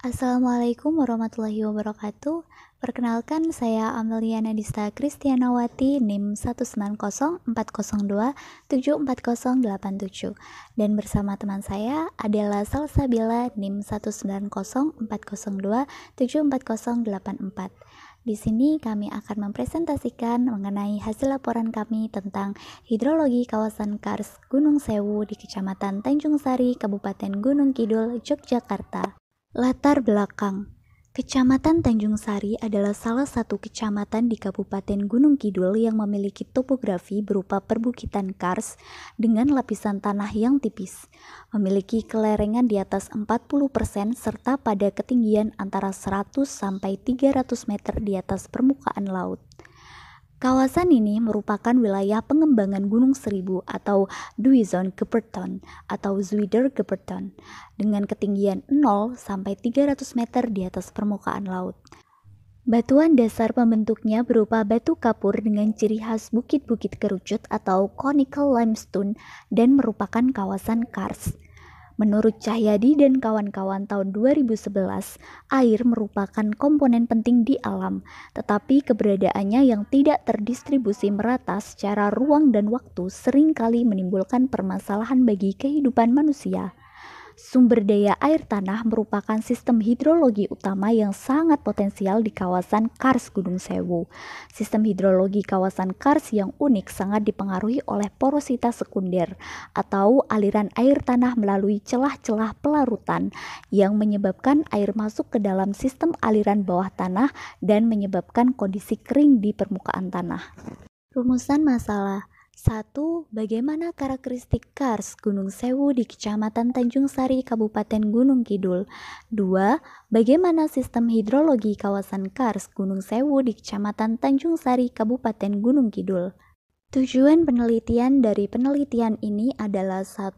Assalamualaikum warahmatullahi wabarakatuh. Perkenalkan, saya Amelia Nadista Kristianawati, NIM 19040274087, dan bersama teman saya adalah Salsabila, NIM 19040274084. Di sini kami akan mempresentasikan mengenai hasil laporan kami tentang hidrologi kawasan Kars Gunung Sewu di Kecamatan Tanjung Sari, Kabupaten Gunung Kidul, Yogyakarta. Latar belakang. Kecamatan Tanjung Sari adalah salah satu kecamatan di Kabupaten Gunung Kidul yang memiliki topografi berupa perbukitan kars dengan lapisan tanah yang tipis, memiliki kelerengan di atas 40% serta pada ketinggian antara 100 sampai 300 meter di atas permukaan laut. Kawasan ini merupakan wilayah pengembangan Gunung Seribu atau Duizon-Geberton atau Zuider-Geberton dengan ketinggian 0 sampai 300 meter di atas permukaan laut. Batuan dasar pembentuknya berupa batu kapur dengan ciri khas bukit-bukit kerucut atau conical limestone dan merupakan kawasan kars. Menurut Cahyadi dan kawan-kawan tahun 2011, air merupakan komponen penting di alam, tetapi keberadaannya yang tidak terdistribusi merata secara ruang dan waktu seringkali menimbulkan permasalahan bagi kehidupan manusia. Sumber daya air tanah merupakan sistem hidrologi utama yang sangat potensial di kawasan Kars Gunung Sewu. Sistem hidrologi kawasan Kars yang unik sangat dipengaruhi oleh porositas sekunder atau aliran air tanah melalui celah-celah pelarutan yang menyebabkan air masuk ke dalam sistem aliran bawah tanah dan menyebabkan kondisi kering di permukaan tanah. Rumusan masalah. 1. Bagaimana karakteristik kars Gunung Sewu di Kecamatan Tanjung Sari, Kabupaten Gunung Kidul? 2. Bagaimana sistem hidrologi kawasan kars Gunung Sewu di Kecamatan Tanjung Sari, Kabupaten Gunung Kidul? Tujuan penelitian dari penelitian ini adalah 1.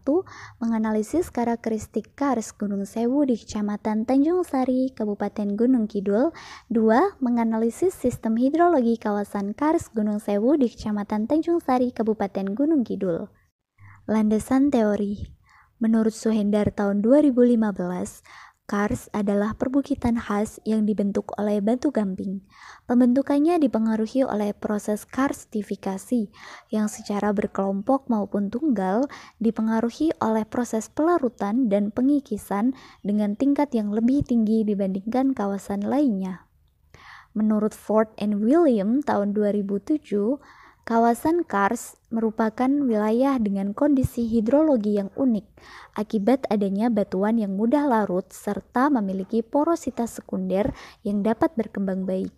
Menganalisis karakteristik kars Gunung Sewu di Kecamatan Tanjung Sari, Kabupaten Gunung Kidul. 2. Menganalisis sistem hidrologi kawasan kars Gunung Sewu di Kecamatan Tanjung Sari, Kabupaten Gunung Kidul. Landasan teori. Menurut Suhendar tahun 2015, kars adalah perbukitan khas yang dibentuk oleh batu gamping. Pembentukannya dipengaruhi oleh proses karstifikasi yang secara berkelompok maupun tunggal dipengaruhi oleh proses pelarutan dan pengikisan dengan tingkat yang lebih tinggi dibandingkan kawasan lainnya. Menurut Ford and William tahun 2007, kawasan kars merupakan wilayah dengan kondisi hidrologi yang unik akibat adanya batuan yang mudah larut serta memiliki porositas sekunder yang dapat berkembang baik.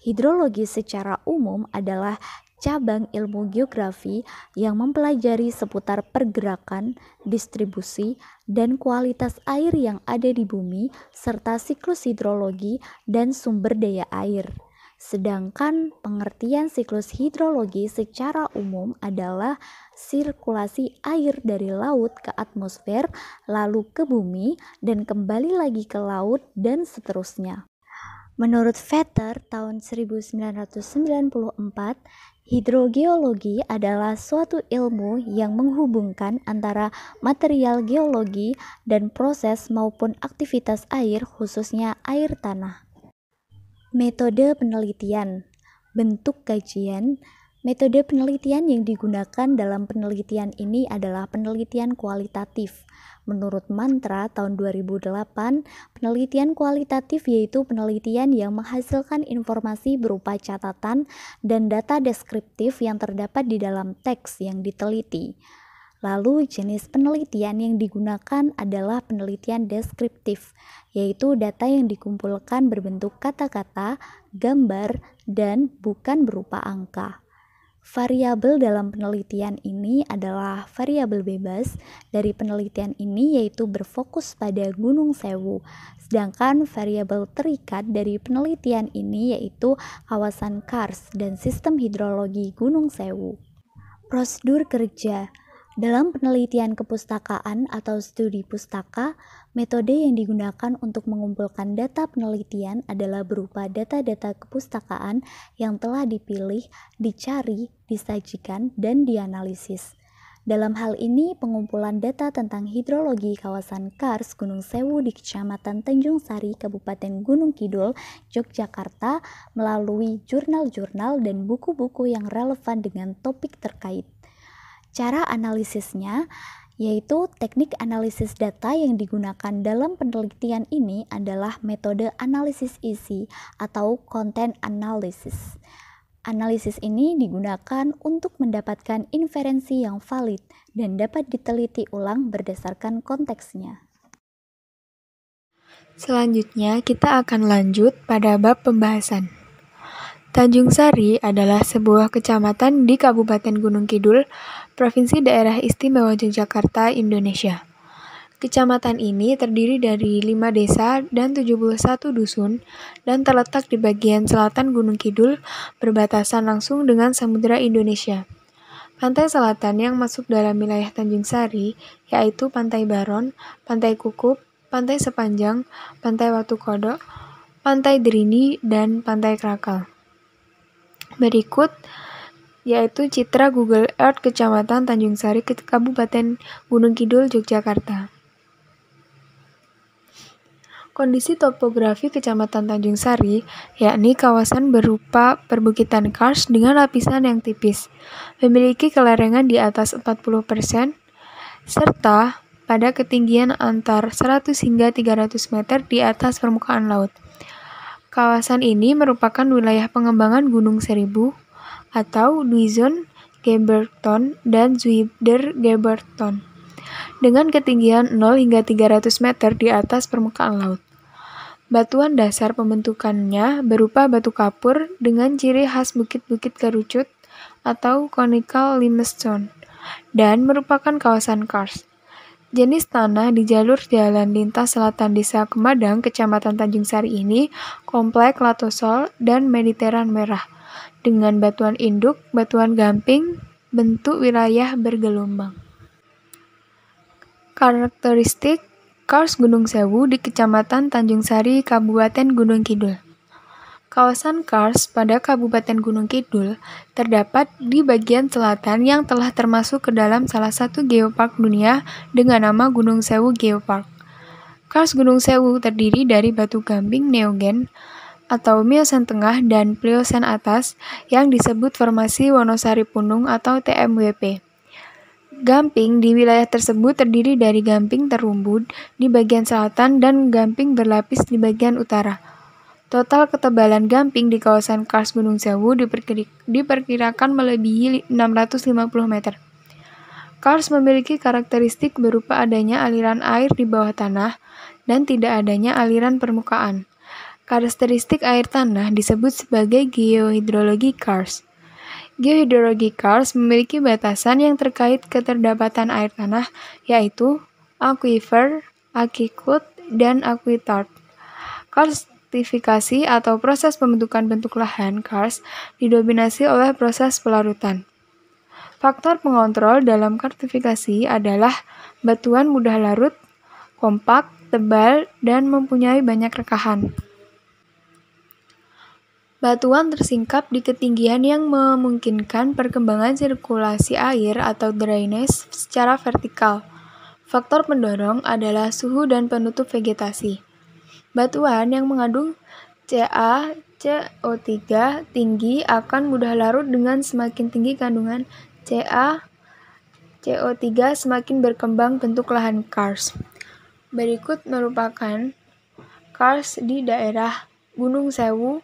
Hidrologi secara umum adalah cabang ilmu geografi yang mempelajari seputar pergerakan, distribusi, dan kualitas air yang ada di bumi serta siklus hidrologi dan sumber daya air. Sedangkan pengertian siklus hidrologi secara umum adalah sirkulasi air dari laut ke atmosfer, lalu ke bumi, dan kembali lagi ke laut, dan seterusnya. Menurut Vetter tahun 1994, hidrogeologi adalah suatu ilmu yang menghubungkan antara material geologi dan proses maupun aktivitas air, khususnya air tanah. Metode penelitian. Bentuk kajian. Metode penelitian yang digunakan dalam penelitian ini adalah penelitian kualitatif. Menurut Mantra tahun 2008, penelitian kualitatif yaitu penelitian yang menghasilkan informasi berupa catatan dan data deskriptif yang terdapat di dalam teks yang diteliti. Lalu jenis penelitian yang digunakan adalah penelitian deskriptif, yaitu data yang dikumpulkan berbentuk kata-kata, gambar, dan bukan berupa angka. Variabel dalam penelitian ini adalah variabel bebas. Dari penelitian ini yaitu berfokus pada Gunung Sewu, sedangkan variabel terikat dari penelitian ini yaitu kawasan kars dan sistem hidrologi Gunung Sewu. Prosedur kerja. Dalam penelitian kepustakaan atau studi pustaka, metode yang digunakan untuk mengumpulkan data penelitian adalah berupa data-data kepustakaan yang telah dipilih, dicari, disajikan, dan dianalisis. Dalam hal ini, pengumpulan data tentang hidrologi kawasan Kars Gunung Sewu di Kecamatan Tanjung Sari, Kabupaten Gunung Kidul, Yogyakarta melalui jurnal-jurnal dan buku-buku yang relevan dengan topik terkait. Cara analisisnya yaitu teknik analisis data yang digunakan dalam penelitian ini adalah metode analisis isi atau content analysis. Analisis ini digunakan untuk mendapatkan inferensi yang valid dan dapat diteliti ulang berdasarkan konteksnya. Selanjutnya, kita akan lanjut pada bab pembahasan. Tanjung Sari adalah sebuah kecamatan di Kabupaten Gunung Kidul, Provinsi Daerah Istimewa Yogyakarta, Indonesia. Kecamatan ini terdiri dari 5 desa dan 71 dusun dan terletak di bagian selatan Gunung Kidul, berbatasan langsung dengan Samudra Indonesia. Pantai selatan yang masuk dalam wilayah Tanjung Sari yaitu Pantai Baron, Pantai Kukup, Pantai Sepanjang, Pantai Watu Kodok, Pantai Derini, dan Pantai Krakal. Berikut yaitu citra Google Earth Kecamatan Tanjung Sari, Kabupaten Gunung Kidul, Yogyakarta. Kondisi topografi Kecamatan Tanjung Sari, yakni kawasan berupa perbukitan karst dengan lapisan yang tipis, memiliki kelerengan di atas 40%, serta pada ketinggian antar 100 hingga 300 meter di atas permukaan laut. Kawasan ini merupakan wilayah pengembangan Gunung Seribu atau Duizon Gebergton dan Zuidergebergton dengan ketinggian 0 hingga 300 meter di atas permukaan laut. Batuan dasar pembentukannya berupa batu kapur dengan ciri khas bukit-bukit kerucut atau conical limestone dan merupakan kawasan karst. Jenis tanah di jalur jalan lintas selatan Desa Kemadang, Kecamatan Tanjung Sari ini kompleks latosol dan mediteran merah dengan batuan induk, batuan gamping, bentuk wilayah bergelombang. Karakteristik karst Gunung Sewu di Kecamatan Tanjung Sari, Kabupaten Gunung Kidul. Kawasan karst pada Kabupaten Gunung Kidul terdapat di bagian selatan yang telah termasuk ke dalam salah satu geopark dunia dengan nama Gunung Sewu Geopark. Karst Gunung Sewu terdiri dari batu gamping neogen atau Miosen tengah dan Pliosen atas yang disebut formasi Wonosari Punung atau TMWP. Gamping di wilayah tersebut terdiri dari gamping terumbu di bagian selatan dan gamping berlapis di bagian utara. Total ketebalan gamping di kawasan karst Gunung Sewu diperkirakan melebihi 650 meter. Karst memiliki karakteristik berupa adanya aliran air di bawah tanah dan tidak adanya aliran permukaan. Karakteristik air tanah disebut sebagai geohidrologi karst. Geohidrologi karst memiliki batasan yang terkait keterdapatan air tanah, yaitu aquifer, aquiclut, dan aquitard. Karstifikasi atau proses pembentukan bentuk lahan karst didominasi oleh proses pelarutan. Faktor pengontrol dalam karstifikasi adalah batuan mudah larut, kompak, tebal, dan mempunyai banyak rekahan. Batuan tersingkap di ketinggian yang memungkinkan perkembangan sirkulasi air atau drainase secara vertikal. Faktor pendorong adalah suhu dan penutup vegetasi. Batuan yang mengandung CaCO3 tinggi akan mudah larut dengan semakin tinggi kandungan CaCO3 semakin berkembang bentuk lahan karst. Berikut merupakan karst di daerah Gunung Sewu,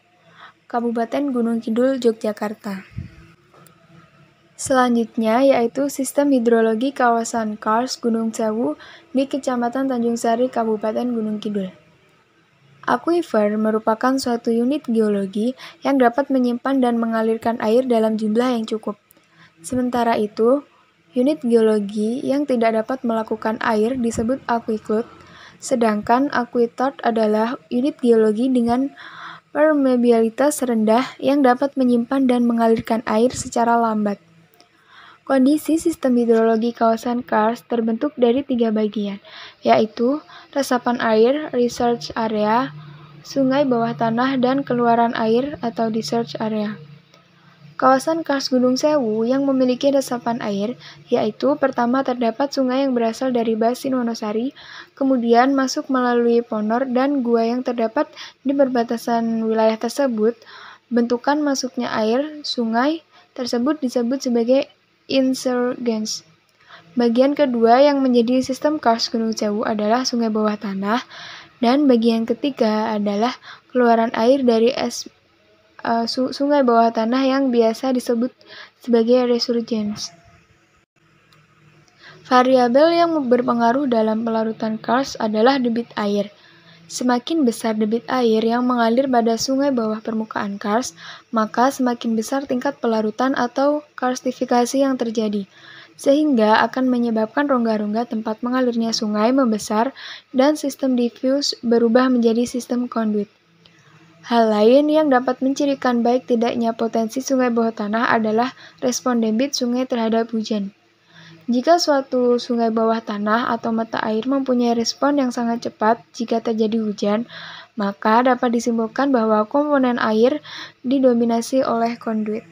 Kabupaten Gunung Kidul, Yogyakarta. Selanjutnya yaitu sistem hidrologi kawasan karst Gunung Sewu di Kecamatan Tanjung Sari, Kabupaten Gunung Kidul. Aquifer merupakan suatu unit geologi yang dapat menyimpan dan mengalirkan air dalam jumlah yang cukup. Sementara itu, unit geologi yang tidak dapat melakukan air disebut aquiclut, sedangkan aquitard adalah unit geologi dengan permeabilitas rendah yang dapat menyimpan dan mengalirkan air secara lambat. Kondisi sistem hidrologi kawasan karst terbentuk dari 3 bagian, yaitu resapan air, reservoir area, sungai bawah tanah, dan keluaran air atau discharge area. Kawasan Kars Gunung Sewu yang memiliki resapan air, yaitu pertama terdapat sungai yang berasal dari Basin Wonosari, kemudian masuk melalui Ponor dan gua yang terdapat di perbatasan wilayah tersebut. Bentukan masuknya air sungai tersebut disebut sebagai insurgens. Bagian kedua yang menjadi sistem Kars Gunung Sewu adalah sungai bawah tanah, dan bagian ketiga adalah keluaran air dari sungai bawah tanah yang biasa disebut sebagai resurgens. Variabel yang berpengaruh dalam pelarutan Kars adalah debit air. Semakin besar debit air yang mengalir pada sungai bawah permukaan Kars, maka semakin besar tingkat pelarutan atau karstifikasi yang terjadi, sehingga akan menyebabkan rongga-rongga tempat mengalirnya sungai membesar dan sistem diffuse berubah menjadi sistem conduit. Hal lain yang dapat mencirikan baik tidaknya potensi sungai bawah tanah adalah respon debit sungai terhadap hujan. Jika suatu sungai bawah tanah atau mata air mempunyai respon yang sangat cepat jika terjadi hujan, maka dapat disimpulkan bahwa komponen air didominasi oleh konduit.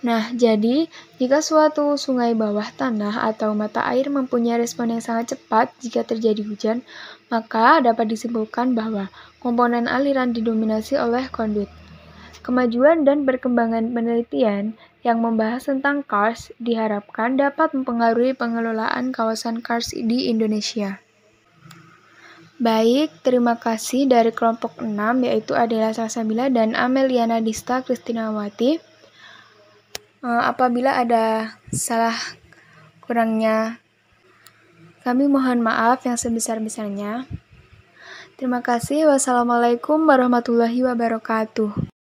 Nah, jadi jika suatu sungai bawah tanah atau mata air mempunyai respon yang sangat cepat jika terjadi hujan, maka dapat disimpulkan bahwa komponen aliran didominasi oleh konduit. Kemajuan dan perkembangan penelitian yang membahas tentang Kars diharapkan dapat mempengaruhi pengelolaan kawasan Kars di Indonesia. Baik, terima kasih dari kelompok 6 yaitu Adela Salsabila dan Ameliana Dista Kristinawati. Apabila ada salah kurangnya, kami mohon maaf yang sebesar-besarnya. Terima kasih. Wassalamualaikum warahmatullahi wabarakatuh.